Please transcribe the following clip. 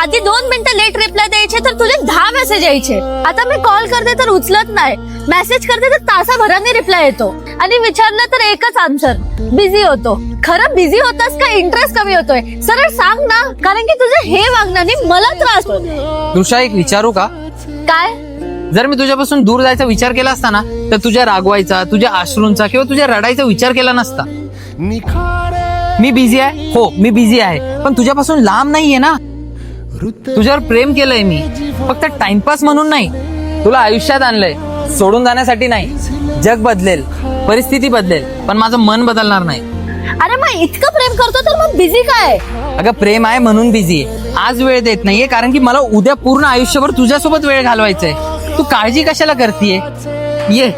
आधी 2 मिनिटं late reply द्यायचे तर तुझे 10 मेसेज यायचे. आता मी कॉल करते तर उचलत नाही, मेसेज करते तर तासाभराने रिप्लाय येतो आणि विचारलं तर एकच आन्सर, बिझी होतो. खरं बिझी होतास का इंटरेस्ट कमी होतोय? सरळ सांग ना, कारण की तुझं हे वागण्याने मला त्रास होतो. तुषा एक विचारू का? काय? जर मी तुझ्यापासून दूर जायचा विचार केला असता ना तर तुझ्या रागवायचा, तुझ्या अश्रूंचा किंवा तुझ्या रडायचा विचार केला नसता. मी बिझी आहे, हो मी बिझी आहे, पण तुझ्यापासून लांब नाहीये ना. तुझ्यावर प्रेम केलंय मी, फक्त टाइमपास म्हणून नाही. तुला आयुष्यात आणलंय सोडून जाण्यासाठी नाही. जग बदलेल, परिस्थिती बदलेल, पण माझं मन बदलणार नाही. अरे मग इतकं प्रेम करतो तर मग बिझी काय? अगं प्रेम आहे म्हणून बिझी आहे. आज वेळ देत नाहीये कारण की मला उद्या पूर्ण आयुष्यभर तुझ्यासोबत वेळ घालवायचंय. तू काळजी कशाला करतीये? ये.